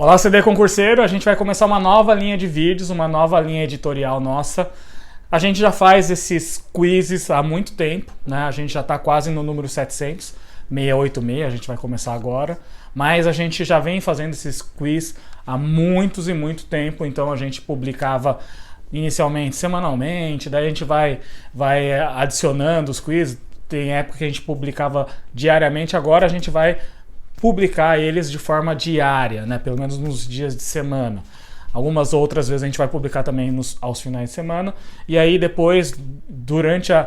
Olá, CD concurseiro, a gente vai começar uma nova linha de vídeos, uma nova linha editorial nossa. A gente já faz esses quizzes há muito tempo, né? A gente já está quase no número 700, 686, a gente vai começar agora. Mas a gente já vem fazendo esses quiz há muitos e muito tempo, então a gente publicava inicialmente semanalmente, daí a gente vai adicionando os quizzes. Tem época que a gente publicava diariamente, agora a gente vai publicar eles de forma diária, né? Pelo menos nos dias de semana. Algumas outras vezes a gente vai publicar também aos finais de semana. E aí depois, durante a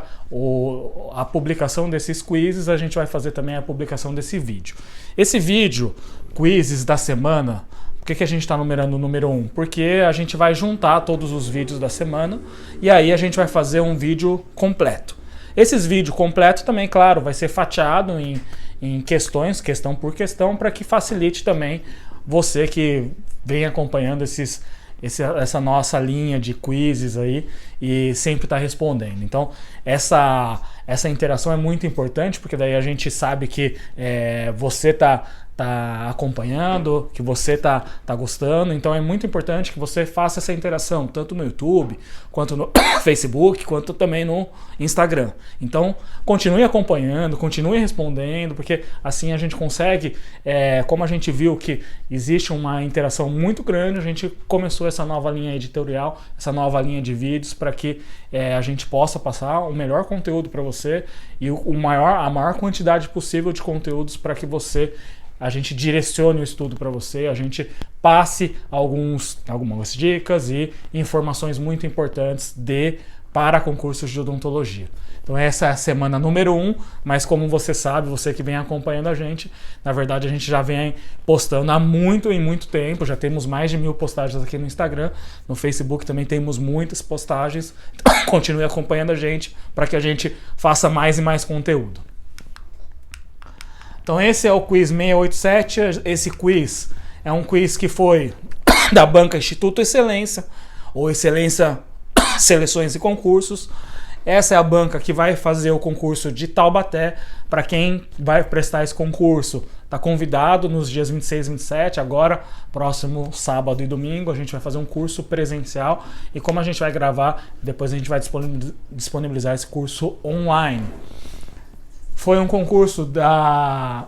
publicação desses quizzes, a gente vai fazer também a publicação desse vídeo. Esse vídeo, quizzes da semana, por que a gente está numerando o número 1? Porque a gente vai juntar todos os vídeos da semana e aí a gente vai fazer um vídeo completo. Esses vídeos completos também, claro, vai ser fatiado em questões, questão por questão, para que facilite também você que vem acompanhando essa nossa linha de quizzes aí e sempre está respondendo. Então, essa interação é muito importante, porque daí a gente sabe que você está acompanhando, que você tá gostando, então é muito importante que você faça essa interação, tanto no YouTube, quanto no Facebook, quanto também no Instagram. Então, continue acompanhando, continue respondendo, porque assim a gente consegue, como a gente viu que existe uma interação muito grande, a gente começou essa nova linha editorial, essa nova linha de vídeos, para que a gente possa passar o melhor conteúdo para você e a maior quantidade possível de conteúdos para que a gente direcione o estudo para você, a gente passe algumas dicas e informações muito importantes para concursos de odontologia. Então essa é a semana número 1, mas como você sabe, você que vem acompanhando a gente, na verdade a gente já vem postando há muito tempo, já temos mais de 1000 postagens aqui no Instagram, no Facebook também temos muitas postagens, então, continue acompanhando a gente para que a gente faça mais e mais conteúdo. Então esse é o quiz 687, esse quiz é um quiz que foi da banca Instituto Excelência, ou Excelência Seleções e Concursos. Essa é a banca que vai fazer o concurso de Taubaté. Para quem vai prestar esse concurso, está convidado nos dias 26 e 27, agora, próximo sábado e domingo, a gente vai fazer um curso presencial. E como a gente vai gravar, depois a gente vai disponibilizar esse curso online. Foi um concurso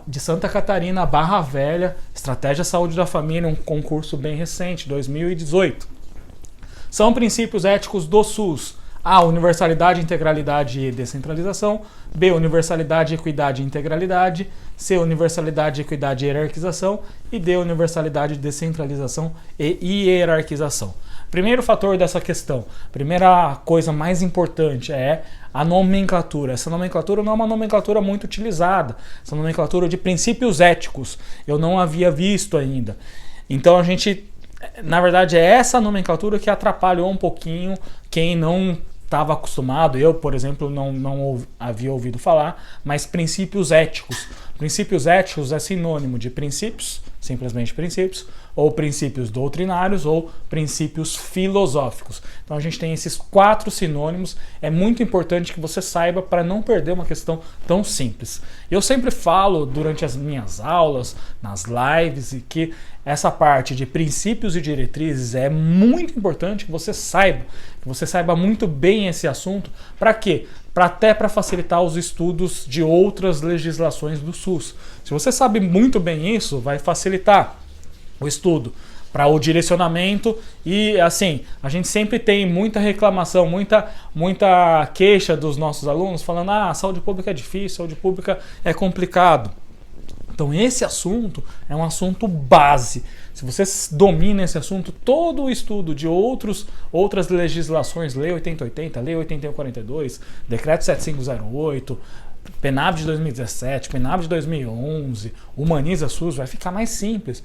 de Santa Catarina, Barra Velha, Estratégia Saúde da Família, um concurso bem recente, 2018. São princípios éticos do SUS. A, universalidade, integralidade e descentralização. B, universalidade, equidade e integralidade. C, universalidade, equidade e hierarquização. E D, universalidade, descentralização e hierarquização. Primeiro fator dessa questão, primeira coisa mais importante é a nomenclatura. Essa nomenclatura não é uma nomenclatura muito utilizada, essa nomenclatura de princípios éticos, eu não havia visto ainda. Então a gente, na verdade, é essa nomenclatura que atrapalhou um pouquinho quem não estava acostumado. Eu, por exemplo, não havia ouvido falar, mas princípios éticos. Princípios éticos é sinônimo de princípios, simplesmente princípios, ou princípios doutrinários, ou princípios filosóficos. Então a gente tem esses 4 sinônimos, é muito importante que você saiba para não perder uma questão tão simples. Eu sempre falo durante as minhas aulas, nas lives, que essa parte de princípios e diretrizes é muito importante que você saiba muito bem esse assunto. Para quê? Até para facilitar os estudos de outras legislações do SUS. Se você sabe muito bem isso, vai facilitar o estudo para o direcionamento. E assim, a gente sempre tem muita reclamação, muita queixa dos nossos alunos falando: saúde pública é difícil, saúde pública é complicado. Então esse assunto é um assunto base. Se você domina esse assunto, todo o estudo de outras legislações, Lei 8080, Lei 8142, Decreto 7508, PENAB de 2017, PENAB de 2011, Humaniza SUS, vai ficar mais simples.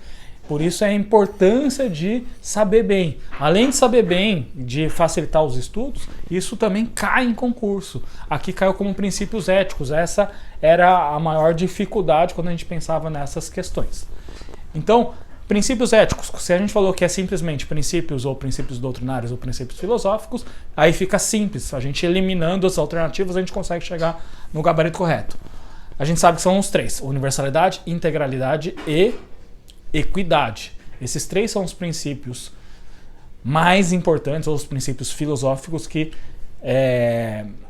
Por isso a importância de saber bem. Além de saber bem, de facilitar os estudos, isso também cai em concurso. Aqui caiu como princípios éticos. Essa era a maior dificuldade quando a gente pensava nessas questões. Então, princípios éticos, se a gente falou que é simplesmente princípios ou princípios doutrinários ou princípios filosóficos, aí fica simples. A gente eliminando as alternativas, a gente consegue chegar no gabarito correto. A gente sabe que são os 3: universalidade, integralidade e equidade. Esses três são os princípios mais importantes, ou os princípios filosóficos que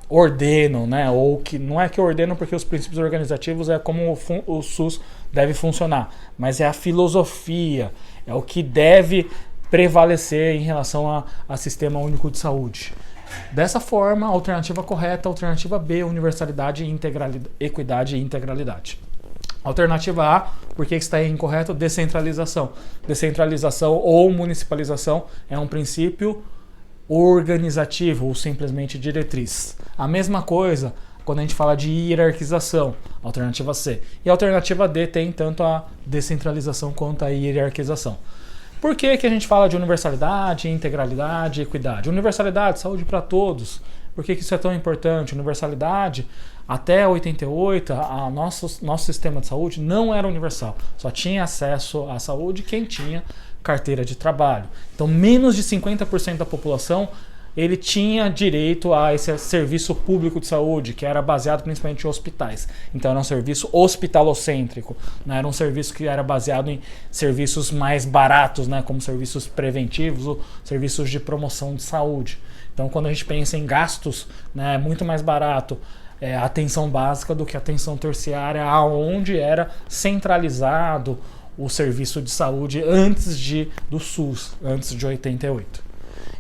ordenam, né? Ou que não é que ordenam, porque os princípios organizativos é como o SUS deve funcionar, mas é a filosofia, é o que deve prevalecer em relação a Sistema Único de Saúde. Dessa forma, a alternativa correta, a alternativa B, universalidade, equidade e integralidade. Alternativa A, por que está incorreto? Descentralização. Descentralização ou municipalização é um princípio organizativo ou simplesmente diretriz. A mesma coisa quando a gente fala de hierarquização, alternativa C. E a alternativa D tem tanto a descentralização quanto a hierarquização. Por que que a gente fala de universalidade, integralidade e equidade? Universalidade, saúde para todos. Por que que isso é tão importante? Universalidade, até 88, nosso sistema de saúde não era universal. Só tinha acesso à saúde quem tinha carteira de trabalho. Então, menos de 50% da população ele tinha direito a esse serviço público de saúde, que era baseado principalmente em hospitais. Então era um serviço hospitalocêntrico, não era um serviço que era baseado em serviços mais baratos, né, como serviços preventivos ou serviços de promoção de saúde. Então quando a gente pensa em gastos, né, é muito mais barato a atenção básica do que a atenção terciária, onde era centralizado o serviço de saúde antes do SUS, antes de 88.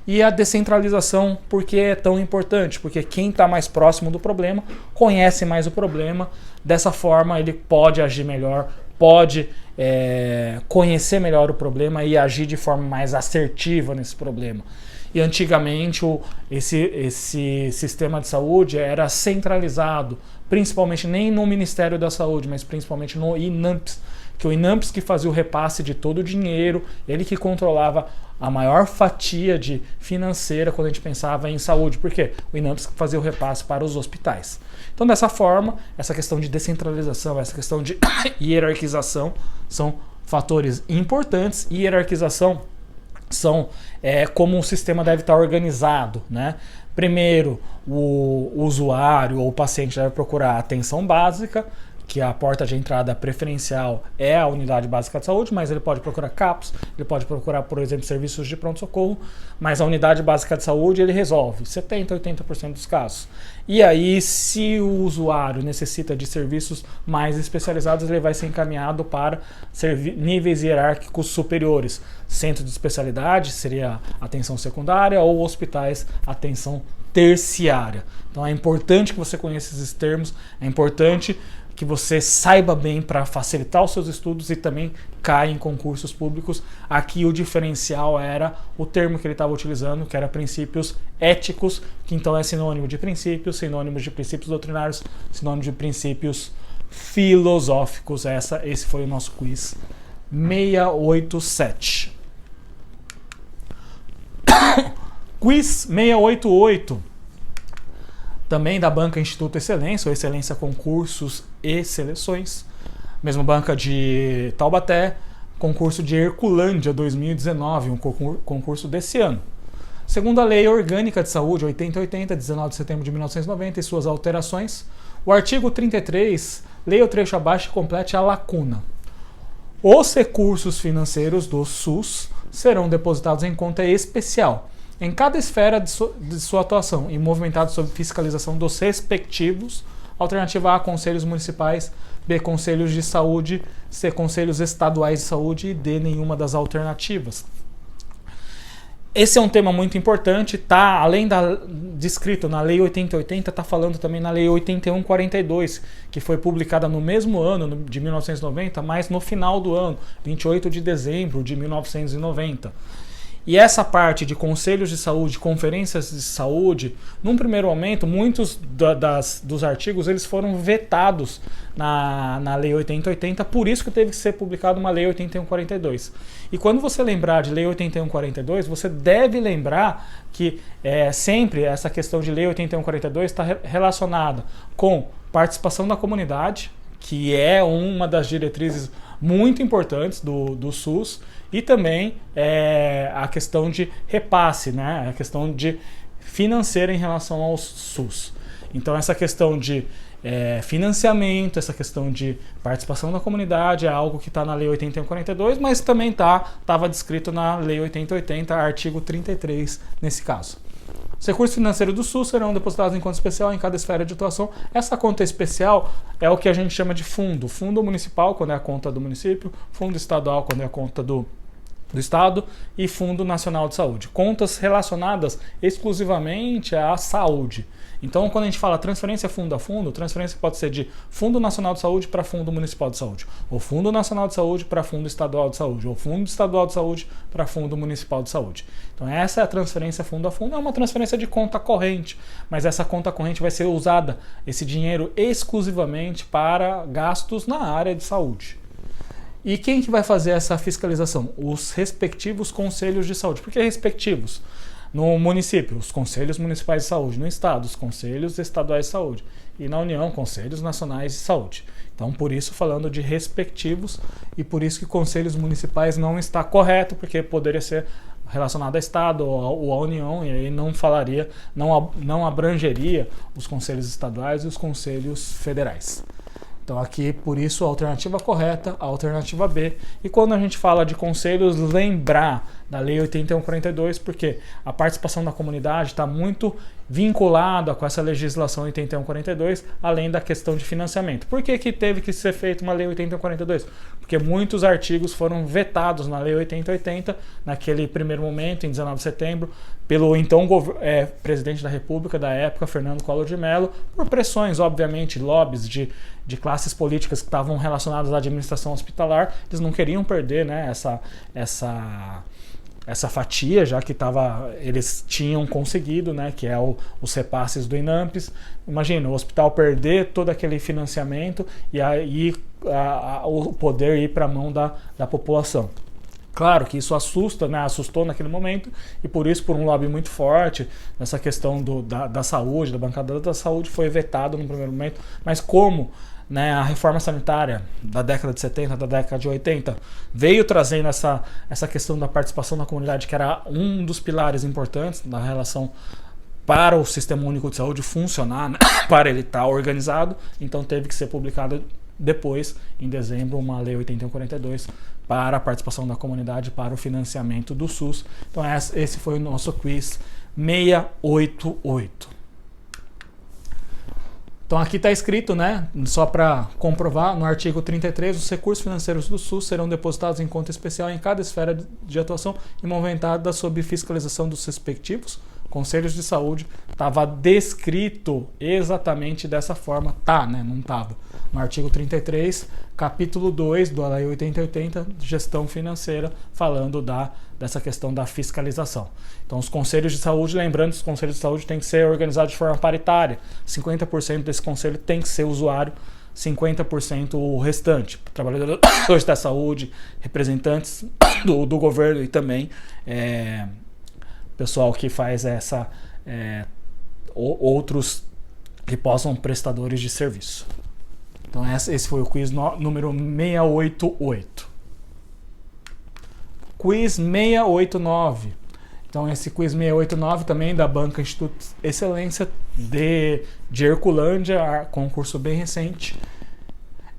E a descentralização, por que é tão importante? Porque quem está mais próximo do problema conhece mais o problema, dessa forma ele pode agir melhor, pode conhecer melhor o problema e agir de forma mais assertiva nesse problema. E antigamente esse sistema de saúde era centralizado, principalmente nem no Ministério da Saúde, mas principalmente no INAMPS, que o INAMPS que fazia o repasse de todo o dinheiro, ele que controlava a maior fatia financeira quando a gente pensava em saúde. Por quê? O INAMPS fazia o repasse para os hospitais. Então, dessa forma, essa questão de descentralização, essa questão de hierarquização são fatores importantes. E hierarquização são como um sistema deve estar organizado, né? Primeiro, o usuário ou o paciente deve procurar atenção básica, que a porta de entrada preferencial é a unidade básica de saúde, mas ele pode procurar CAPS, ele pode procurar, por exemplo, serviços de pronto-socorro, mas a unidade básica de saúde ele resolve 70%, 80% dos casos. E aí, se o usuário necessita de serviços mais especializados, ele vai ser encaminhado para níveis hierárquicos superiores. Centro de especialidade seria atenção secundária ou hospitais, atenção terciária. Então é importante que você conheça esses termos, é importante que você saiba bem para facilitar os seus estudos e também caia em concursos públicos. Aqui o diferencial era o termo que ele estava utilizando, que era princípios éticos, que então é sinônimo de princípios doutrinários, sinônimo de princípios filosóficos. Esse foi o nosso quiz 687. Quiz 688. Também da banca Instituto Excelência, ou Excelência Concursos e Seleções. Mesma banca de Taubaté, concurso de Herculândia 2019, um concurso desse ano. Segundo a Lei Orgânica de Saúde 8080, 19 de setembro de 1990 e suas alterações, o artigo 33, leia o trecho abaixo e complete a lacuna. Os recursos financeiros do SUS serão depositados em conta especial em cada esfera de sua atuação e movimentado sob fiscalização dos respectivos. Alternativa A, conselhos municipais, B, conselhos de saúde, C, conselhos estaduais de saúde e D, nenhuma das alternativas. Esse é um tema muito importante, tá? Além descrito na Lei 8080, está falando também na Lei 8142, que foi publicada no mesmo ano de 1990, mas no final do ano, 28 de dezembro de 1990. E essa parte de conselhos de saúde, conferências de saúde, num primeiro momento, muitos dos artigos eles foram vetados na Lei 8080, por isso que teve que ser publicada uma Lei 8142. E quando você lembrar de Lei 8142, você deve lembrar que sempre essa questão de Lei 8142 está relacionada com participação da comunidade, que é uma das diretrizes muito importantes do SUS, e também a questão de repasse, né? A questão de financeira em relação ao SUS. Então essa questão de financiamento, essa questão de participação da comunidade é algo que está na Lei 8142, mas também estava descrito na Lei 8080, artigo 33 nesse caso. Os recursos financeiros do SUS serão depositados em conta especial em cada esfera de atuação. Essa conta especial é o que a gente chama de fundo. Fundo municipal, quando é a conta do município, fundo estadual, quando é a conta do Estado, e Fundo Nacional de Saúde. Contas relacionadas exclusivamente à saúde. Então, quando a gente fala transferência fundo a fundo, transferência pode ser de Fundo Nacional de Saúde para Fundo Municipal de Saúde, ou Fundo Nacional de Saúde para Fundo Estadual de Saúde, ou Fundo Estadual de Saúde para Fundo Municipal de Saúde. Então, essa é a transferência fundo a fundo, é uma transferência de conta corrente, mas essa conta corrente vai ser usada, esse dinheiro, exclusivamente para gastos na área de saúde. E quem que vai fazer essa fiscalização? Os respectivos conselhos de saúde. Por que respectivos? No município, os conselhos municipais de saúde. No estado, os conselhos estaduais de saúde. E na União, conselhos nacionais de saúde. Então, por isso, falando de respectivos, e por isso que conselhos municipais não está correto, porque poderia ser relacionado a Estado ou à União, e aí não falaria, não abrangeria os conselhos estaduais e os conselhos federais. Então aqui, por isso, a alternativa correta, a alternativa B. E quando a gente fala de conselhos, lembrar da Lei 8142, porque a participação da comunidade está muito vinculada com essa legislação 8142, além da questão de financiamento. Por que que teve que ser feita uma Lei 8142? Porque muitos artigos foram vetados na Lei 8080, naquele primeiro momento, em 19 de setembro, pelo então presidente da República da época, Fernando Collor de Mello, por pressões, obviamente, lobbies de classes políticas que estavam relacionadas à administração hospitalar. Eles não queriam perder, né, essa fatia, já que eles tinham conseguido, né, que é os repasses do INAMPS. Imagina, o hospital perder todo aquele financiamento e aí o poder ir para a mão da população. Claro que isso assusta, né? Assustou naquele momento, e por isso, por um lobby muito forte, nessa questão da saúde, da bancada da saúde, foi vetado no primeiro momento. Mas como, né, a reforma sanitária da década de 70, da década de 80, veio trazendo essa questão da participação da comunidade, que era um dos pilares importantes da relação para o Sistema Único de Saúde funcionar, né, para ele estar organizado, então teve que ser publicado depois, em dezembro, uma Lei 8142 para a participação da comunidade, para o financiamento do SUS. Então esse foi o nosso quiz 688. Então aqui está escrito, né, só para comprovar, no artigo 33, os recursos financeiros do SUS serão depositados em conta especial em cada esfera de atuação e movimentada sob fiscalização dos respectivos conselhos de saúde. Estava descrito exatamente dessa forma, né, não estava. No artigo 33, capítulo 2 da Lei 8080, gestão financeira, falando dessa questão da fiscalização. Então, os conselhos de saúde, lembrando que os conselhos de saúde têm que ser organizados de forma paritária. 50% desse conselho tem que ser usuário, 50% o restante. Trabalhadores da saúde, representantes do governo e também pessoal que faz outros que possam prestadores de serviço. Então esse foi o quiz número 688. Quiz 689. Então esse quiz 689 também da Banca Instituto Excelência de Herculândia, concurso bem recente.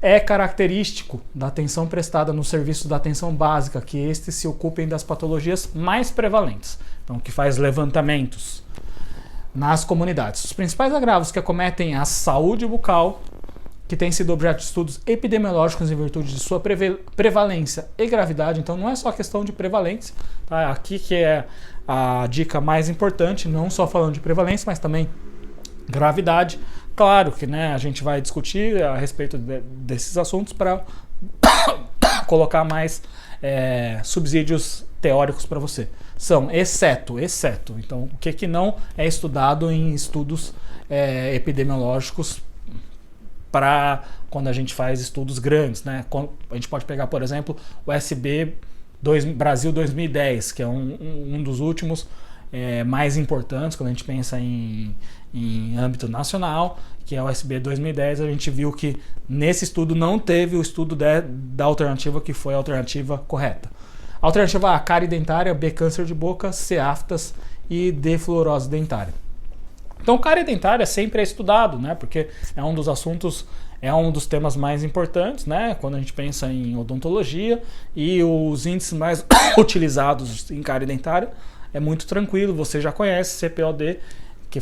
É característico da atenção prestada no serviço da atenção básica que estes se ocupem das patologias mais prevalentes. Então, que faz levantamentos nas comunidades. Os principais agravos que acometem a saúde bucal, que tem sido objeto de estudos epidemiológicos em virtude de sua prevalência e gravidade. Então, não é só questão de prevalência, tá? Aqui que é a dica mais importante, não só falando de prevalência, mas também gravidade. Claro que, né, a gente vai discutir a respeito desses assuntos para colocar mais subsídios teóricos para você. São exceto. Então, o que não é estudado em estudos epidemiológicos para quando a gente faz estudos grandes, né? A gente pode pegar, por exemplo, o SB Brasil 2010, que é um dos últimos mais importantes quando a gente pensa em âmbito nacional, que é o SB 2010. A gente viu que nesse estudo não teve o estudo da alternativa que foi a alternativa correta. Alternativa A, cárie dentária, B, câncer de boca, C, aftas e D, fluorose dentária. Então, cárie dentária sempre é estudado, né? Porque é um dos assuntos, é um dos temas mais importantes, né? Quando a gente pensa em odontologia, e os índices mais utilizados em cárie dentária é muito tranquilo, você já conhece CPOD, que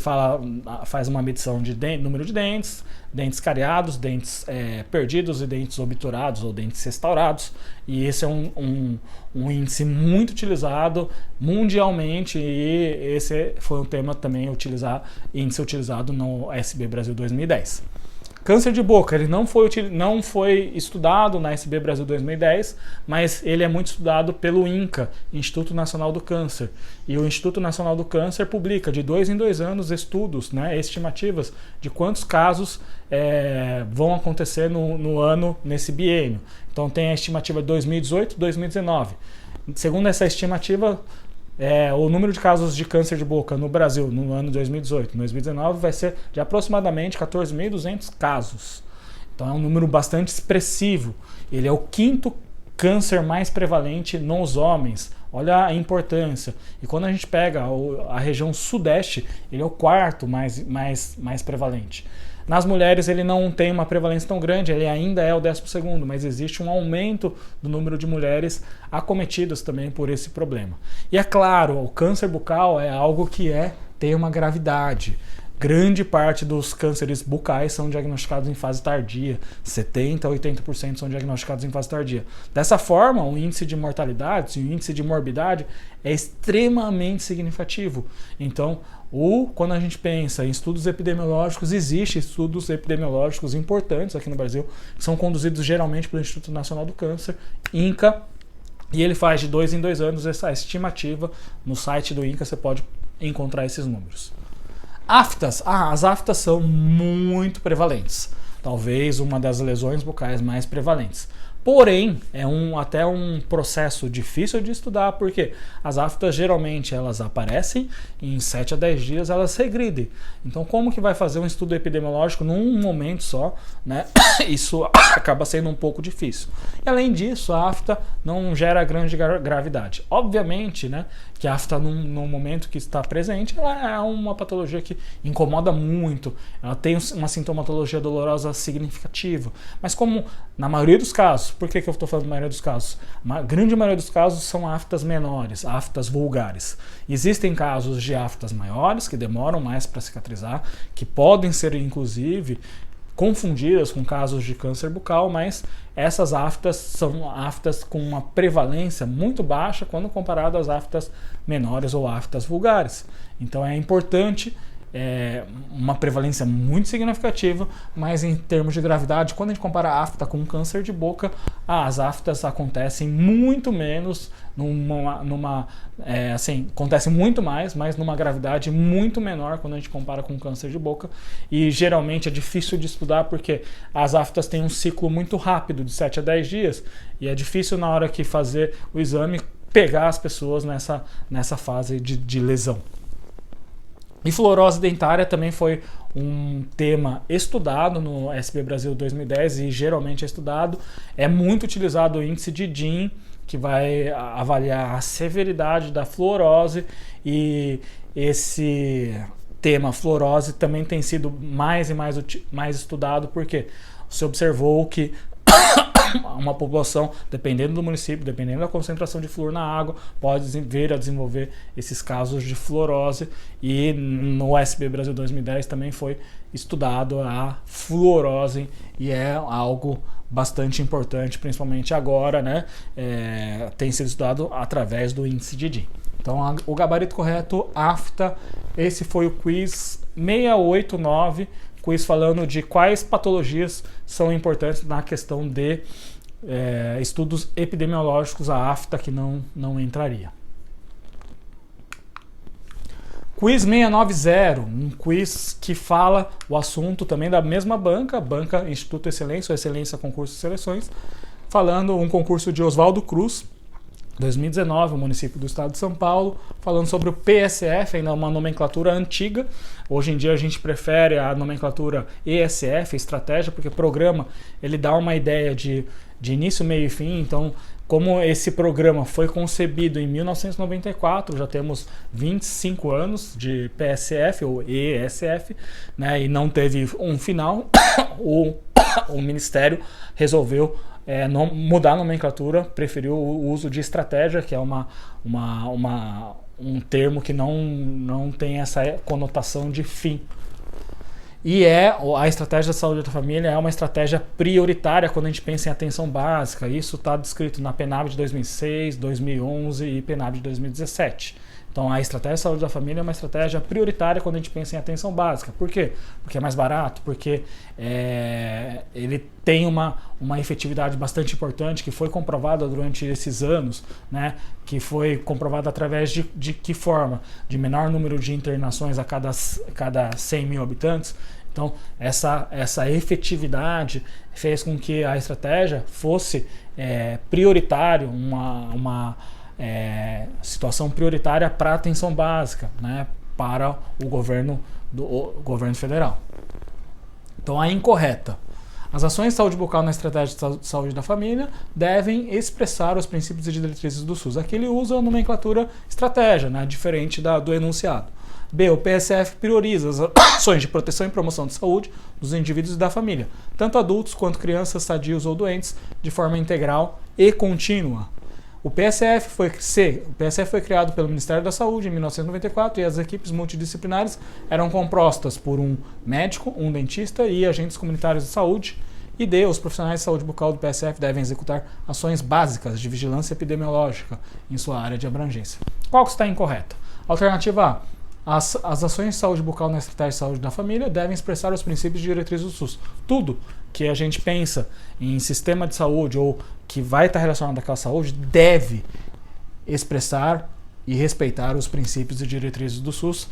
faz uma medição de número de dentes, dentes cariados, dentes perdidos e dentes obturados ou dentes restaurados. E esse é um índice muito utilizado mundialmente, e esse foi um tema também índice utilizado no SB Brasil 2010. Câncer de boca, ele não foi estudado na SB Brasil 2010, mas ele é muito estudado pelo INCA, Instituto Nacional do Câncer. E o Instituto Nacional do Câncer publica de 2 em 2 anos estudos, né, estimativas de quantos casos vão acontecer no ano, nesse biênio. Então tem a estimativa de 2018 e 2019. Segundo essa estimativa, o número de casos de câncer de boca no Brasil no ano 2018 e 2019 vai ser de aproximadamente 14.200 casos. Então é um número bastante expressivo. Ele é o 5º câncer mais prevalente nos homens. Olha a importância. E quando a gente pega a região sudeste, ele é o 4º mais prevalente. Nas mulheres ele não tem uma prevalência tão grande, ele ainda é o 12º, mas existe um aumento do número de mulheres acometidas também por esse problema. E é claro, o câncer bucal é algo que tem uma gravidade. Grande parte dos cânceres bucais são diagnosticados em fase tardia, 70% a 80% são diagnosticados em fase tardia. Dessa forma, o índice de mortalidade, o índice de morbidade é extremamente significativo. Então, quando a gente pensa em estudos epidemiológicos, existem estudos epidemiológicos importantes aqui no Brasil, que são conduzidos geralmente pelo Instituto Nacional do Câncer, INCA, e ele faz de 2 em 2 anos essa estimativa. No site do INCA você pode encontrar esses números. Aftas. As aftas são muito prevalentes. Talvez uma das lesões bucais mais prevalentes. Porém, é até um processo difícil de estudar, porque as aftas geralmente elas aparecem e em 7 a 10 dias elas regridem. Então, como que vai fazer um estudo epidemiológico num momento só, né? Isso acaba sendo um pouco difícil. E além disso, a afta não gera grande gravidade. Obviamente, né, que a afta no momento que está presente, ela é uma patologia que incomoda muito, ela tem uma sintomatologia dolorosa significativa. Mas como na maioria dos casos, por que eu estou falando da maioria dos casos? A grande maioria dos casos são aftas menores, aftas vulgares. Existem casos de aftas maiores, que demoram mais para cicatrizar, que podem ser, inclusive, confundidas com casos de câncer bucal, mas essas aftas são aftas com uma prevalência muito baixa quando comparado às aftas menores ou aftas vulgares. Então é importante, uma prevalência muito significativa, mas em termos de gravidade, quando a gente compara a afta com câncer de boca, as aftas acontecem muito menos, acontecem muito mais, mas numa gravidade muito menor quando a gente compara com câncer de boca. E geralmente é difícil de estudar porque as aftas têm um ciclo muito rápido, de 7 a 10 dias, e é difícil na hora que fazer o exame pegar as pessoas nessa fase de lesão. E fluorose dentária também foi um tema estudado no SB Brasil 2010 e geralmente é estudado. É muito utilizado o índice de DIN, que vai avaliar a severidade da fluorose, e esse tema fluorose também tem sido mais e mais estudado porque se observou que uma população, dependendo do município, dependendo da concentração de flúor na água, pode vir a desenvolver esses casos de fluorose. E no SB Brasil 2010 também foi estudado a fluorose, e é algo bastante importante, principalmente agora, né? Tem sido estudado através do índice de DIN. Então, o gabarito correto, afta. Esse foi o quiz 689, quiz falando de quais patologias são importantes na questão de estudos epidemiológicos, a afta que não entraria. Quiz 690, um quiz que fala o assunto também da mesma banca Instituto Excelência, ou Excelência Concurso e Seleções, falando um concurso de Oswaldo Cruz, 2019, o município do estado de São Paulo, falando sobre o PSF, ainda uma nomenclatura antiga. Hoje em dia a gente prefere a nomenclatura ESF, estratégia, porque programa ele dá uma ideia de de início, meio e fim. Então, como esse programa foi concebido em 1994, já temos 25 anos de PSF ou ESF, né, e não teve um final, o Ministério resolveu mudar a nomenclatura, preferiu o uso de estratégia, que é um termo que não tem essa conotação de fim. E a estratégia de saúde da família é uma estratégia prioritária quando a gente pensa em atenção básica. Isso está descrito na PNAB de 2006, 2011 e PNAB de 2017. Então, a estratégia de saúde da família é uma estratégia prioritária quando a gente pensa em atenção básica. Por quê? Porque é mais barato, porque ele tem uma efetividade bastante importante que foi comprovada durante esses anos, né? Que foi comprovada através de que forma? De menor número de internações a cada 100 mil habitantes. Então, essa efetividade fez com que a estratégia fosse prioritário, uma situação prioritária para a atenção básica, né, para o governo federal. Então, a incorreta. As ações de saúde bucal na estratégia de saúde da família devem expressar os princípios e diretrizes do SUS. Aqui ele usa a nomenclatura estratégia, né, diferente do enunciado. B. O PSF prioriza as ações de proteção e promoção de saúde dos indivíduos e da família, tanto adultos quanto crianças, sadios ou doentes, de forma integral e contínua. O PSF foi criado pelo Ministério da Saúde em 1994 e as equipes multidisciplinares eram compostas por um médico, um dentista e agentes comunitários de saúde. E D. Os profissionais de saúde bucal do PSF devem executar ações básicas de vigilância epidemiológica em sua área de abrangência. Qual que está incorreta? Alternativa A. As ações de saúde bucal na estratégia de saúde da família devem expressar os princípios e diretrizes do SUS. Tudo que a gente pensa em sistema de saúde ou que vai estar relacionado àquela saúde deve expressar e respeitar os princípios e diretrizes do SUS,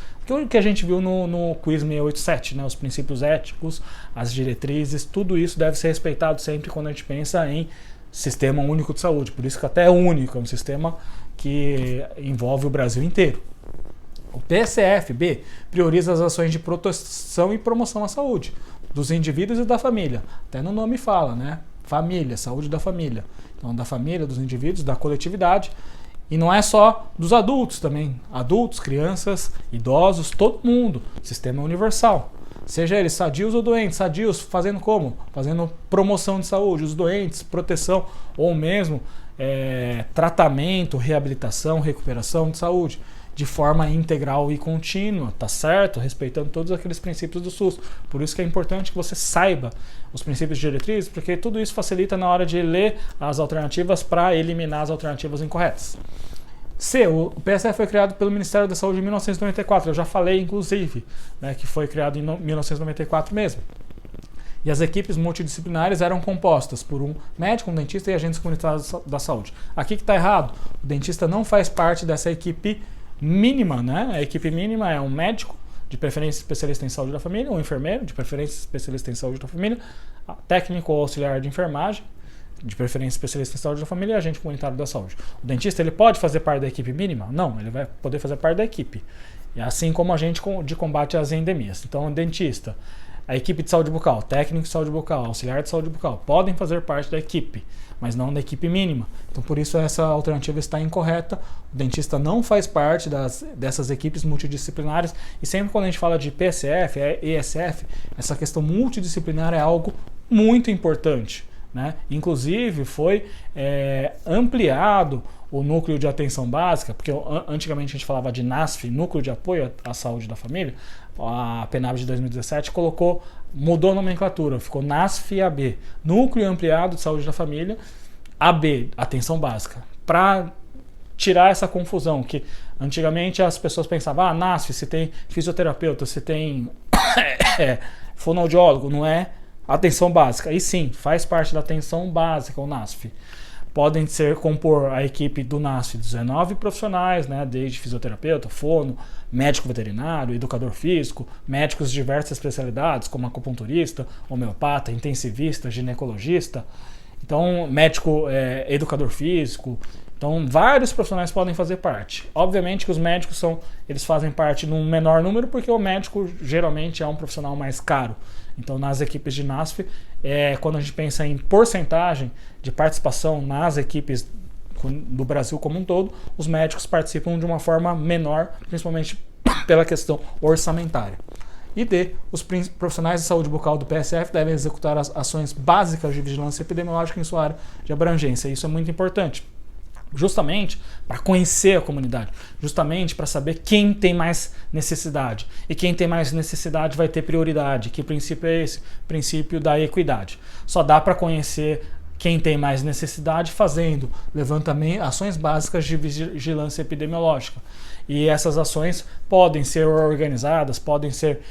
que a gente viu no quiz 687, né? Os princípios éticos, as diretrizes, tudo isso deve ser respeitado sempre quando a gente pensa em sistema único de saúde. Por isso que até é único, é um sistema que envolve o Brasil inteiro. O PSF-B prioriza as ações de proteção e promoção à saúde dos indivíduos e da família. Até no nome fala, né? Família, saúde da família. Então, da família, dos indivíduos, da coletividade. E não é só dos adultos também. Adultos, crianças, idosos, todo mundo. Sistema universal. Seja eles sadios ou doentes. Sadios fazendo como? Fazendo promoção de saúde. Os doentes, proteção ou mesmo tratamento, reabilitação, recuperação de saúde. De forma integral e contínua, tá certo? Respeitando todos aqueles princípios do SUS. Por isso que é importante que você saiba os princípios e diretrizes, porque tudo isso facilita na hora de ler as alternativas para eliminar as alternativas incorretas. C. O PSF foi criado pelo Ministério da Saúde em 1994. Eu já falei, inclusive, né, que foi criado em 1994 mesmo. E as equipes multidisciplinares eram compostas por um médico, um dentista e agentes comunitários da saúde. Aqui que está errado. O dentista não faz parte dessa equipe mínima, né? A equipe mínima é um médico, de preferência especialista em saúde da família, um enfermeiro, de preferência especialista em saúde da família, técnico ou auxiliar de enfermagem, de preferência especialista em saúde da família e agente comunitário da saúde. O dentista, ele pode fazer parte da equipe mínima? Não, ele vai poder fazer parte da equipe. E assim como agente de combate às endemias. Então, o dentista, a equipe de saúde bucal, técnico de saúde bucal, auxiliar de saúde bucal, podem fazer parte da equipe, mas não da equipe mínima. Então, por isso, essa alternativa está incorreta. O dentista não faz parte dessas equipes multidisciplinares. E sempre quando a gente fala de PSF, ESF, essa questão multidisciplinar é algo muito importante, né? Inclusive, foi ampliado o núcleo de atenção básica, porque antigamente a gente falava de NASF, Núcleo de Apoio à Saúde da Família. A PNAB de 2017 mudou a nomenclatura, ficou NASF-AB, Núcleo Ampliado de Saúde da Família, AB, Atenção Básica, para tirar essa confusão, que antigamente as pessoas pensavam, NASF, se tem fisioterapeuta, se tem fonoaudiólogo, não é atenção básica. E sim, faz parte da atenção básica, o NASF. Podem compor a equipe do NASF 19 profissionais, né, desde fisioterapeuta, fono, médico veterinário, educador físico, médicos de diversas especialidades, como acupunturista, homeopata, intensivista, ginecologista, então médico educador físico. Então, vários profissionais podem fazer parte. Obviamente que os médicos eles fazem parte num menor número, porque o médico geralmente é um profissional mais caro. Então, nas equipes de NASF, quando a gente pensa em porcentagem de participação nas equipes do Brasil como um todo, os médicos participam de uma forma menor, principalmente pela questão orçamentária. E D, os profissionais de saúde bucal do PSF devem executar as ações básicas de vigilância epidemiológica em sua área de abrangência. Isso é muito importante, justamente para conhecer a comunidade, justamente para saber quem tem mais necessidade. E quem tem mais necessidade vai ter prioridade. Que princípio é esse? Princípio da equidade. Só dá para conhecer quem tem mais necessidade fazendo levantamento, ações básicas de vigilância epidemiológica. E essas ações podem ser organizadas, podem ser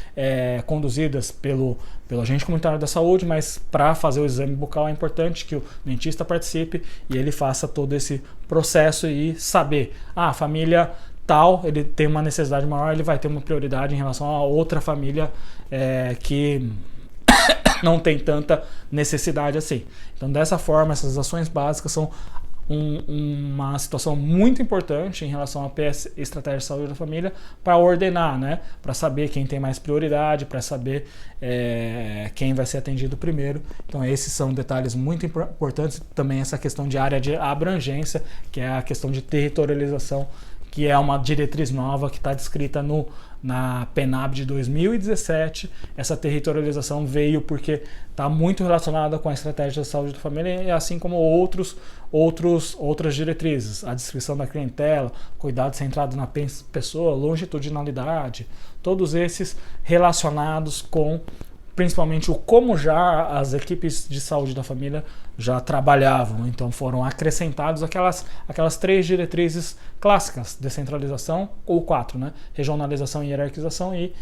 conduzidas pelo agente comunitário da saúde, mas para fazer o exame bucal é importante que o dentista participe e ele faça todo esse processo e saber, a família tal, ele tem uma necessidade maior, ele vai ter uma prioridade em relação a outra família que não tem tanta necessidade assim. Então, dessa forma, essas ações básicas são uma situação muito importante em relação à estratégia de saúde da família para ordenar, né? Para saber quem tem mais prioridade, para saber quem vai ser atendido primeiro. Então, esses são detalhes muito importantes. Também essa questão de área de abrangência, que é a questão de territorialização, que é uma diretriz nova que está descrita na PENAB de 2017. Essa territorialização veio porque está muito relacionada com a estratégia de saúde da família, assim como outras diretrizes. A descrição da clientela, cuidado centrado na pessoa, longitudinalidade, todos esses relacionados com principalmente o como já as equipes de saúde da família já trabalhavam. Então foram acrescentados aquelas 3 diretrizes clássicas: descentralização, ou 4, né? Regionalização e hierarquização e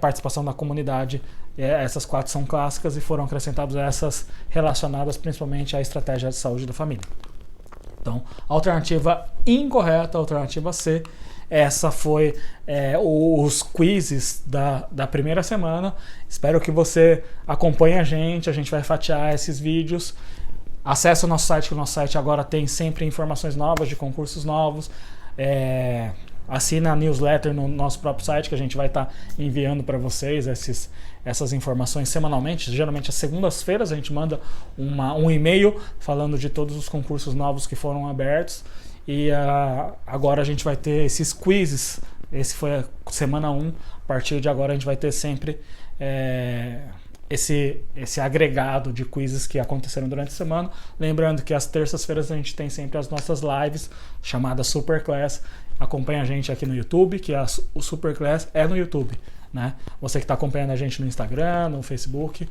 participação da comunidade. Essas 4 são clássicas e foram acrescentadas essas relacionadas principalmente à estratégia de saúde da família. Então, alternativa incorreta, alternativa C. Essa foi os quizzes da primeira semana. Espero que você acompanhe a gente vai fatiar esses vídeos. Acesse o nosso site, que o nosso site agora tem sempre informações novas de concursos novos. Assina a newsletter no nosso próprio site, que a gente vai estar enviando para vocês essas informações semanalmente. Geralmente às segundas-feiras a gente manda um e-mail falando de todos os concursos novos que foram abertos. E agora a gente vai ter esses quizzes. Esse foi a semana 1. A partir de agora a gente vai ter sempre esse agregado de quizzes que aconteceram durante a semana. Lembrando que às terças-feiras a gente tem sempre as nossas lives chamadas Superclass. Acompanha a gente aqui no YouTube, que o Superclass é no YouTube, né? Você que está acompanhando a gente no Instagram, no Facebook,